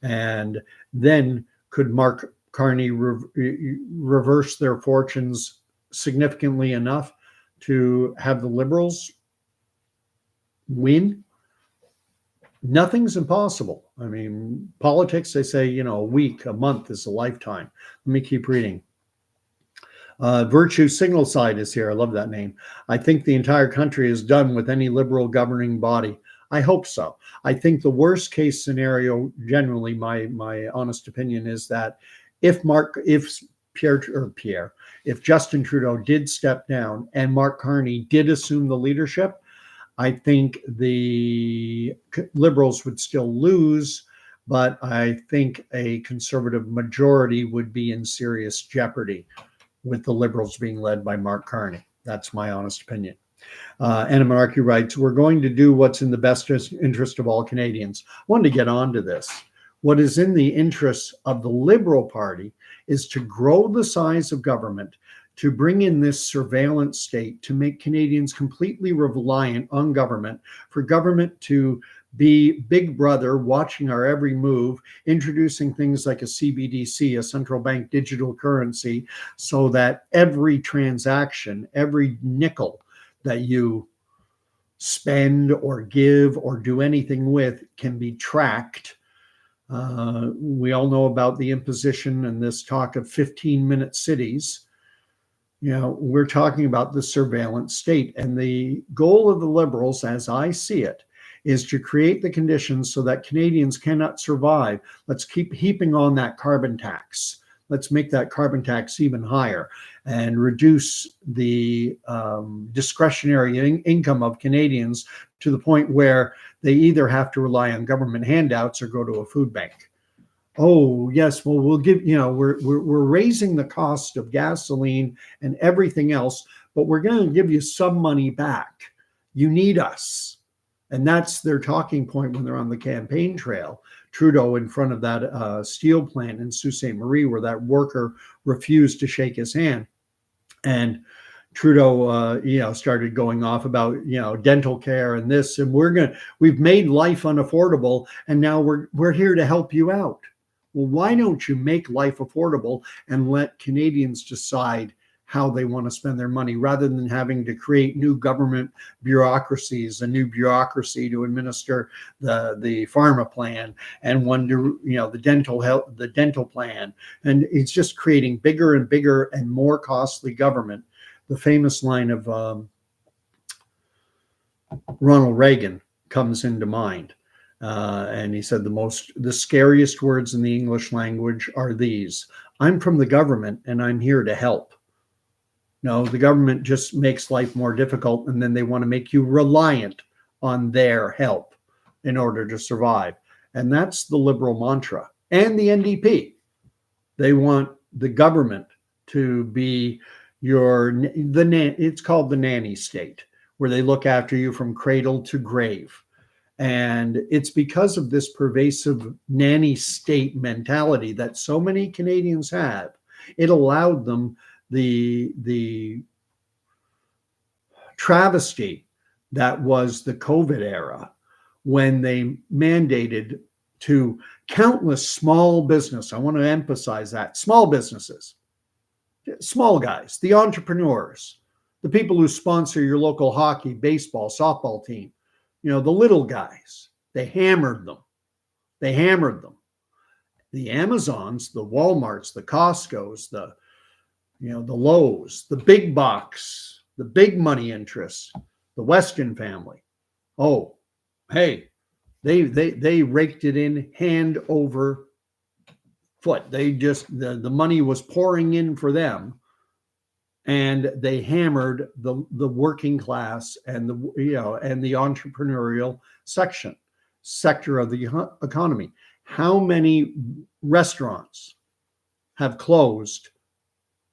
Speaker 1: And then could Mark Carney reverse their fortunes significantly enough to have the Liberals win? Nothing's impossible. I mean, politics, they say, a week, a month is a lifetime. Let me keep reading. Virtue Signal Side is here. I love that name. I think the entire country is done with any Liberal governing body. I hope so. I think the worst case scenario, generally, my honest opinion is that if Justin Trudeau did step down and Mark Carney did assume the leadership, I think the Liberals would still lose, but I think a Conservative majority would be in serious jeopardy with the Liberals being led by Mark Carney. That's my honest opinion. Anna Monarchy writes, we're going to do what's in the best interest of all Canadians. I wanted to get onto this. What is in the interests of the Liberal Party is to grow the size of government, to bring in this surveillance state, to make Canadians completely reliant on government, for government to be Big Brother watching our every move, introducing things like a CBDC, a central bank digital currency, so that every transaction, every nickel that you spend or give or do anything with can be tracked. We all know about the imposition and this talk of 15-minute cities. We're talking about the surveillance state. And the goal of the Liberals, as I see it, is to create the conditions so that Canadians cannot survive. Let's keep heaping on that carbon tax. Let's make that carbon tax even higher and reduce the discretionary income of Canadians to the point where they either have to rely on government handouts or go to a food bank. Oh, yes, well, we'll give, we're raising the cost of gasoline and everything else, but we're going to give you some money back. You need us. And that's their talking point when they're on the campaign trail. Trudeau in front of that steel plant in Sault Ste. Marie, where that worker refused to shake his hand. And Trudeau, started going off about, dental care and this, and we've made life unaffordable, and now we're here to help you out. Well, why don't you make life affordable and let Canadians decide how they want to spend their money rather than having to create new government bureaucracies, a new bureaucracy to administer the pharma plan and one to, the dental health, the dental plan. And it's just creating bigger and bigger and more costly government. The famous line of Ronald Reagan comes into mind. And he said the scariest words in the English language are these: I'm from the government and I'm here to help. No, the government just makes life more difficult, and then they want to make you reliant on their help in order to survive. And that's the Liberal mantra. And the NDP. They want the government to be it's called the nanny state, where they look after you from cradle to grave. And it's because of this pervasive nanny state mentality that so many Canadians have. It allowed them the travesty that was the COVID era, when they mandated to countless small business. I want to emphasize that small businesses, small guys, the entrepreneurs, the people who sponsor your local hockey, baseball, softball team, the little guys. They hammered them. The Amazons, the Walmarts, the Costcos, the Lowe's, the big box, the big money interests, the Weston family. Oh, hey, they raked it in hand over foot. They just, the money was pouring in for them, and they hammered the working class and the entrepreneurial sector of the economy. How many restaurants have closed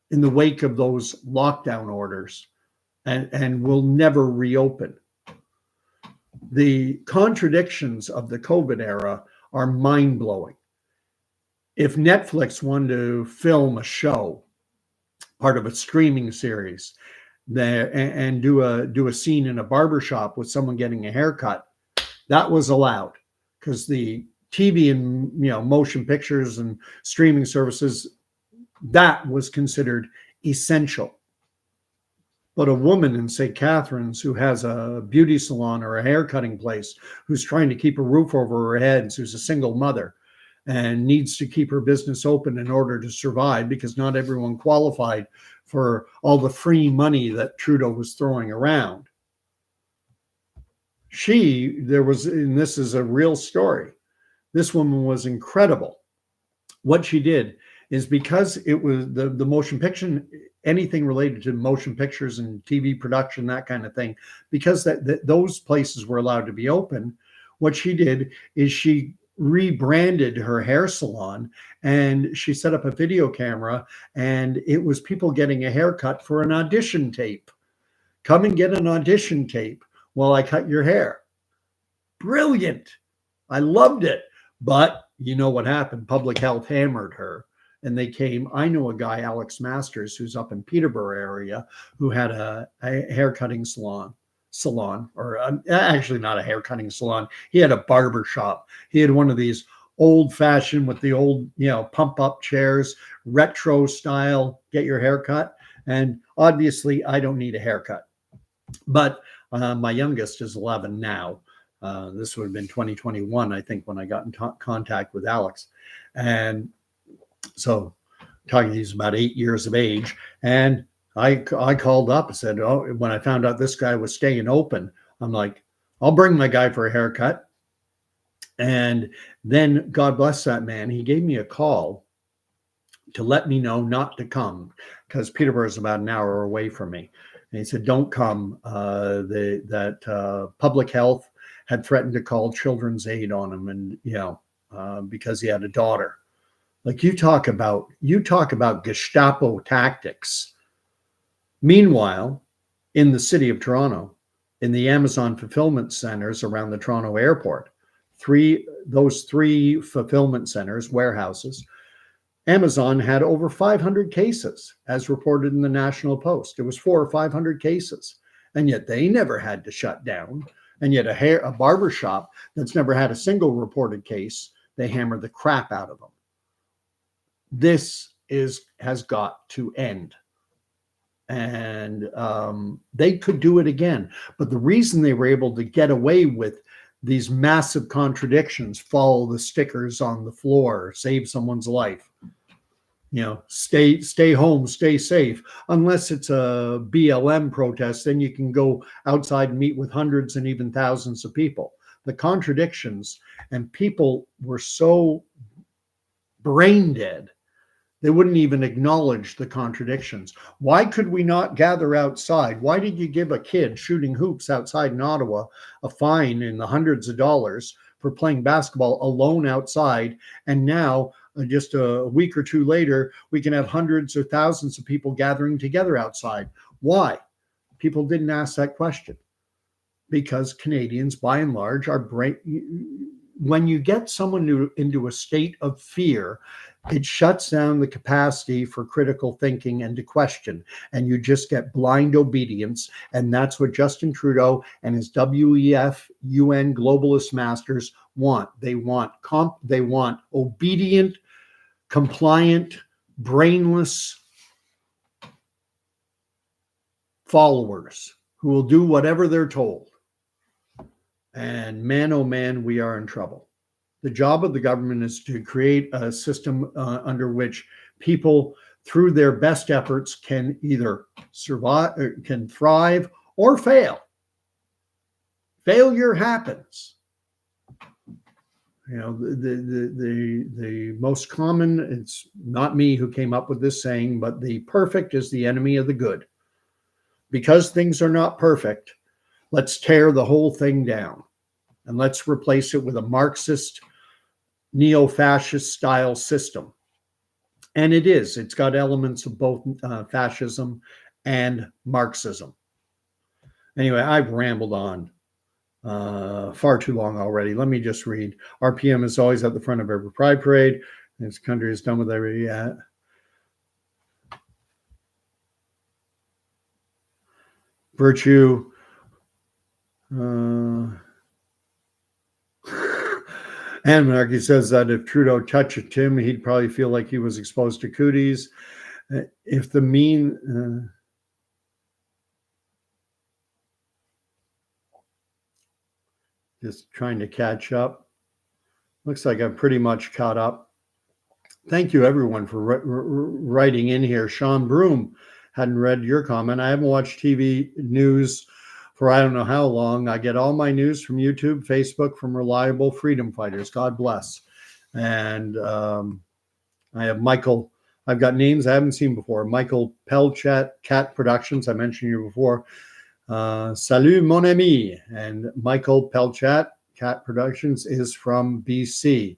Speaker 1: in the wake of those lockdown orders and will never reopen? The contradictions of the COVID era are mind-blowing. If Netflix wanted to film a show, part of a streaming series, there and do a scene in a barbershop with someone getting a haircut, that was allowed, because the TV and motion pictures and streaming services, that was considered essential. But a woman in St. Catharines who has a beauty salon or a hair cutting place, who's trying to keep a roof over her head, who's a single mother and needs to keep her business open in order to survive, because not everyone qualified for all the free money that Trudeau was throwing around. And this is a real story. This woman was incredible. What she did is, because it was the motion picture, anything related to motion pictures and TV production, that kind of thing, because those places were allowed to be open, what she did is she rebranded her hair salon, and she set up a video camera, and it was people getting a haircut for an audition tape. Come and get an audition tape while I cut your hair. Brilliant. I loved it. But you know what happened? Public health hammered her, and they came. I know a guy, Alex Masters, who's up in Peterborough area, who had a hair cutting salon, or actually not a hair cutting salon. He had a barber shop. He had one of these old fashioned with the old, pump up chairs, retro style, get your hair cut. And obviously I don't need a haircut, but my youngest is 11 now. This would have been 2021, I think, when I got in contact with Alex. And so he's about 8 years of age. And I called up and said, when I found out this guy was staying open, I'm like, I'll bring my guy for a haircut. And then, God bless that man, he gave me a call to let me know not to come because Peterborough is about an hour away from me. And he said, don't come. Public health had threatened to call Children's Aid on him, and because he had a daughter. Like, you talk about Gestapo tactics. Meanwhile, in the city of Toronto, in the Amazon fulfillment centers around the Toronto airport, those three fulfillment centers, warehouses, Amazon had over 500 cases, as reported in the National Post. It was 400 or 500 cases, and yet they never had to shut down. And yet a barber shop that's never had a single reported case, they hammer the crap out of them. This has got to end. And they could do it again. But the reason they were able to get away with these massive contradictions, follow the stickers on the floor, save someone's life, stay home, stay safe, unless it's a BLM protest, then you can go outside and meet with hundreds and even thousands of people. The contradictions, and people were so brain dead, they wouldn't even acknowledge the contradictions. Why could we not gather outside? Why did you give a kid shooting hoops outside in Ottawa a fine in the hundreds of dollars for playing basketball alone outside? And now, just a week or two later, we can have hundreds or thousands of people gathering together outside. Why? People didn't ask that question. Because Canadians, by and large, when you get someone into a state of fear, it shuts down the capacity for critical thinking and to question, and you just get blind obedience. And that's what Justin Trudeau and his WEF UN globalist masters want. They want obedient, compliant, brainless followers who will do whatever they're told. And man, oh man, we are in trouble. The job of the government is to create a system under which people, through their best efforts, can either survive, can thrive, or fail. Failure happens. The most common, it's not me who came up with this saying, but the perfect is the enemy of the good. Because things are not perfect, let's tear the whole thing down and let's replace it with a Marxist, neo-fascist style system. And it's got elements of both fascism and Marxism. Anyway, I've rambled on far too long already. Let me just read. RPM is always at the front of every pride parade. This country is done with every virtue. Anarchy says that if Trudeau touched him, he'd probably feel like he was exposed to cooties. If the mean... just trying to catch up. Looks like I'm pretty much caught up. Thank you, everyone, for writing in here. Sean Broom, hadn't read your comment. I haven't watched TV news for I don't know how long. I get all my news from YouTube, Facebook, from reliable freedom fighters. God bless. And I have Michael. I've got names I haven't seen before. Michael Pelchat, Cat Productions. I mentioned you before. Salut, mon ami. And Michael Pelchat, Cat Productions, is from BC.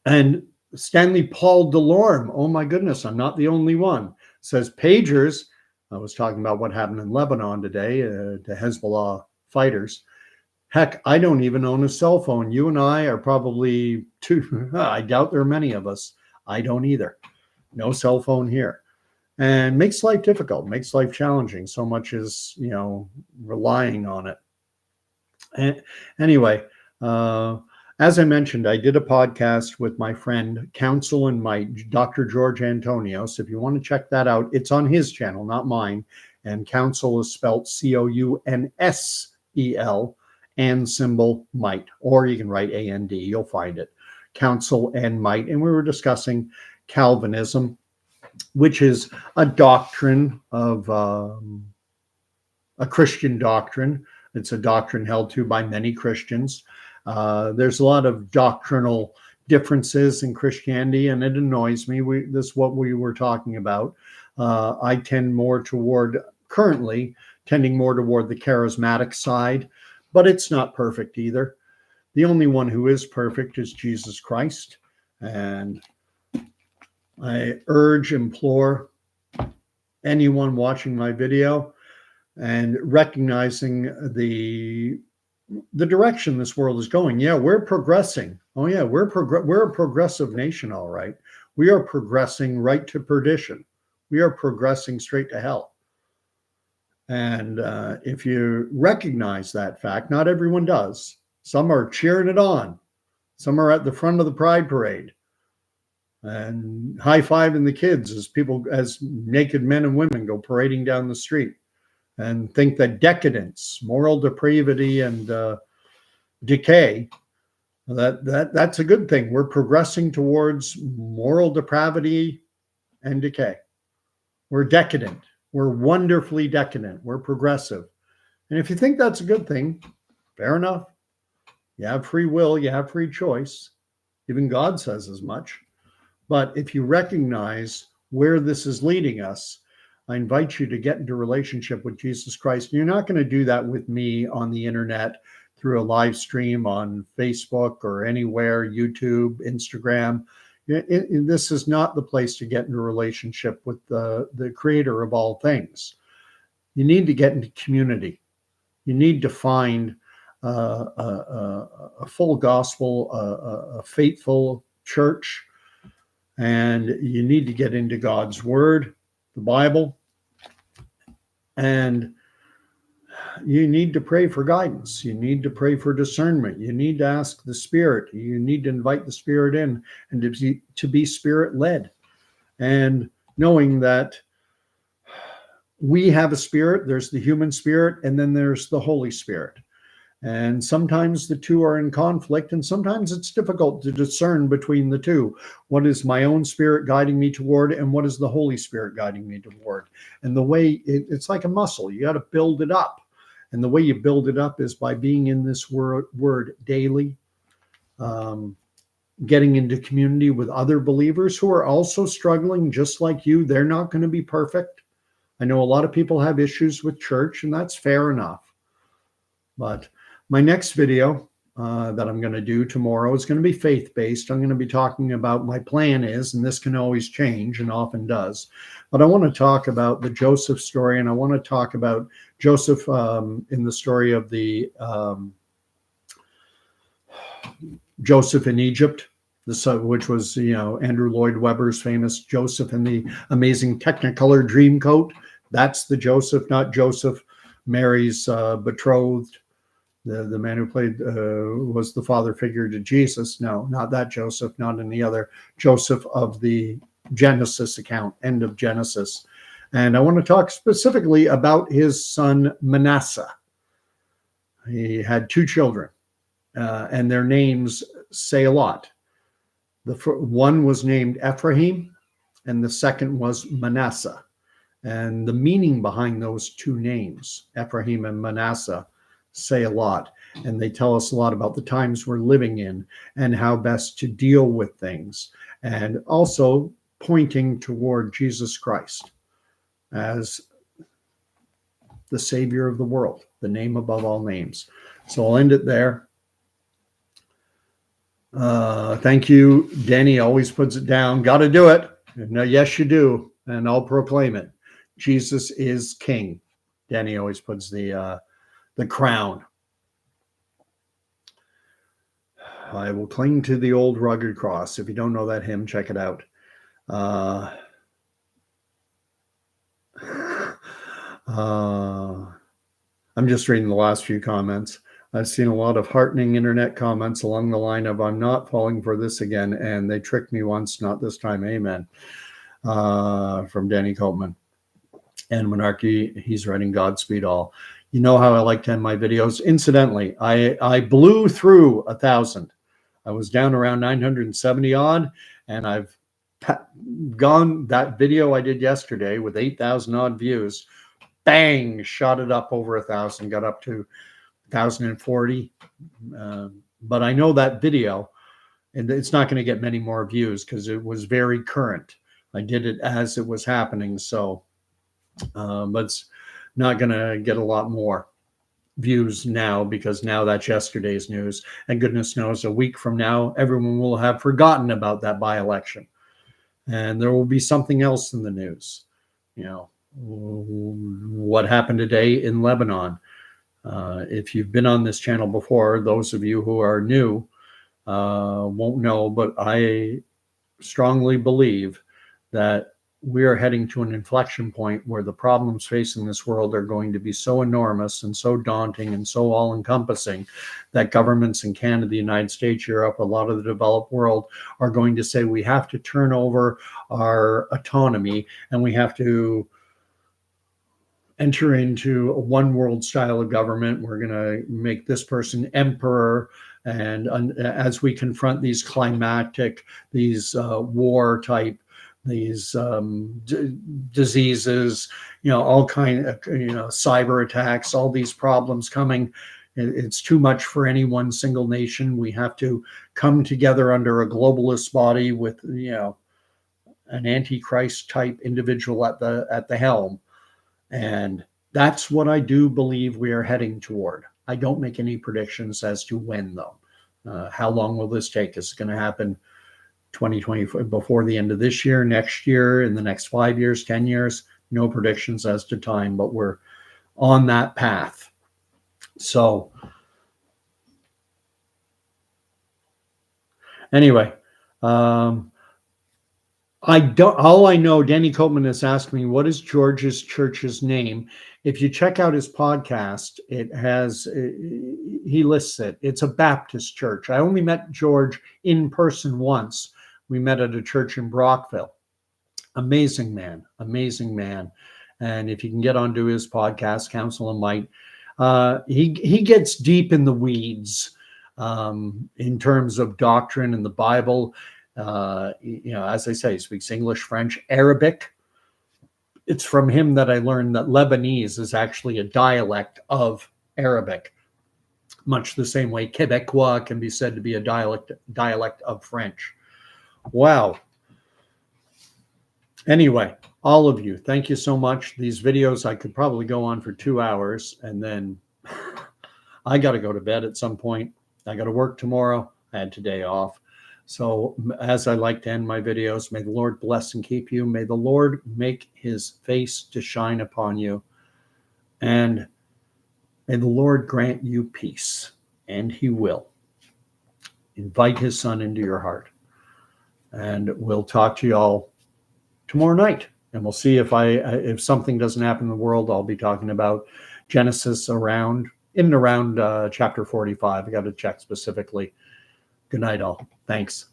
Speaker 1: And Stanley Paul Delorme. Oh my goodness, I'm not the only one. Says pagers. I was talking about what happened in Lebanon today to Hezbollah fighters. Heck, I don't even own a cell phone. You and I are probably two. I doubt there are many of us. I don't either. No cell phone here. And makes life difficult, makes life challenging. So much is, relying on it. And anyway, as I mentioned, I did a podcast with my friend, Counsel and Might, Dr. George Antonios. If you want to check that out, it's on his channel, not mine. And Counsel is spelled Counsel, and symbol Might, or you can write AND, you'll find it. Counsel and Might. And we were discussing Calvinism, which is a doctrine of a Christian doctrine. It's a doctrine held to by many Christians. There's a lot of doctrinal differences in Christianity, and it annoys me. This is what we were talking about. I tend more toward, currently, tending more toward the charismatic side, but it's not perfect either. The only one who is perfect is Jesus Christ. And I implore anyone watching my video and recognizing the direction this world is going. Yeah, we're progressing. Oh yeah, we're a progressive nation, all right. We are progressing right to perdition. We are progressing straight to hell. And if you recognize that fact, not everyone does. Some are cheering it on. Some are at the front of the pride parade and high-fiving the kids as naked men and women go parading down the street, and think that decadence, moral depravity, and decay, that's a good thing. We're progressing towards moral depravity and decay. We're decadent. We're wonderfully decadent. We're progressive. And if you think that's a good thing, fair enough. You have free will. You have free choice. Even God says as much. But if you recognize where this is leading us, I invite you to get into relationship with Jesus Christ. And you're not going to do that with me on the internet through a live stream on Facebook or anywhere, YouTube, Instagram. This is not the place to get into a relationship with the creator of all things. You need to get into community. You need to find a full gospel, a faithful church, and you need to get into God's word, the Bible, and you need to pray for guidance. You need to pray for discernment. You need to ask the Spirit. You need to invite the Spirit in and to be Spirit-led. And knowing that we have a spirit, there's the human spirit, and then there's the Holy Spirit. And sometimes the two are in conflict, and sometimes it's difficult to discern between the two. What is my own spirit guiding me toward, and what is the Holy Spirit guiding me toward? And the way it's like a muscle, you got to build it up. And the way you build it up is by being in this word daily, getting into community with other believers who are also struggling just like you. They're not going to be perfect. I know a lot of people have issues with church, and that's fair enough. But my next video that I'm going to do tomorrow is going to be faith-based. I'm going to be talking about, my plan is, and this can always change and often does, but I want to talk about the Joseph story, and I want to talk about Joseph in the story of the Joseph in Egypt, which was, Andrew Lloyd Webber's famous Joseph in the Amazing Technicolor Dreamcoat. That's the Joseph, not Joseph, Mary's betrothed. The man who played was the father figure to Jesus. No, not that Joseph, not any other. Joseph of the Genesis account, end of Genesis. And I want to talk specifically about his son Manasseh. He had two children, and their names say a lot. One was named Ephraim, and the second was Manasseh. And the meaning behind those two names, Ephraim and Manasseh, say a lot, and they tell us a lot about the times we're living in and how best to deal with things, and also pointing toward Jesus Christ as the Savior of the world, the name above all names. So I'll end it there. Thank you. Danny always puts it down. Got to do it. No, yes, you do. And I'll proclaim it. Jesus is King. Danny always puts the crown. I will cling to the old rugged cross. If you don't know that hymn, check it out. I'm just reading the last few comments. I've seen a lot of heartening internet comments along the line of, I'm not falling for this again, and they tricked me once, not this time, amen, from Danny Copeman. And Monarchy, he's writing Godspeed all. You know how I like to end my videos. Incidentally, I blew through 1,000. I was down around 970 odd, and I've gone, that video I did yesterday with 8,000 odd views, bang, shot it up over 1,000, got up to 1,040. But I know that video, and it's not going to get many more views because it was very current. I did it as it was happening, so but it's not going to get a lot more views now, because now that's yesterday's news, and goodness knows a week from now everyone will have forgotten about that by-election, and there will be something else in the news. You know, what happened today in Lebanon. If you've been on this channel before, those of you who are new won't know, but I strongly believe that we are heading to an inflection point where the problems facing this world are going to be so enormous and so daunting and so all-encompassing that governments in Canada, the United States, Europe, a lot of the developed world are going to say we have to turn over our autonomy and we have to enter into a one world style of government. We're going to make this person emperor. And as we confront these climatic, these war type, these diseases, all kind of, cyber attacks, all these problems coming, it's too much for any one single nation. We have to come together under a globalist body with, an antichrist type individual at the helm. And that's what I do believe we are heading toward. I don't make any predictions as to when, though. How long will this take? Is it going to happen 2020, before the end of this year, next year, in the next 5 years, 10 years? No predictions as to time, but we're on that path. So anyway, all I know, Danny Copeman has asked me, what is George's church's name? If you check out his podcast, he lists it. It's a Baptist church. I only met George in person once. We met at a church in Brockville. Amazing man. And if you can get onto his podcast, Counsel and Might, he gets deep in the weeds in terms of doctrine and the Bible. As I say, he speaks English, French, Arabic. It's from him that I learned that Lebanese is actually a dialect of Arabic, much the same way Quebecois can be said to be a dialect of French. Wow. Anyway, all of you, thank you so much. These videos, I could probably go on for 2 hours, and then I got to go to bed at some point. I got to work tomorrow. I had today off. So as I like to end my videos, may the Lord bless and keep you. May the Lord make his face to shine upon you. And may the Lord grant you peace. And he will. Invite his son into your heart. And we'll talk to you all tomorrow night. And we'll see if something doesn't happen in the world, I'll be talking about Genesis in and around chapter 45. I got to check specifically. Good night, all. Thanks.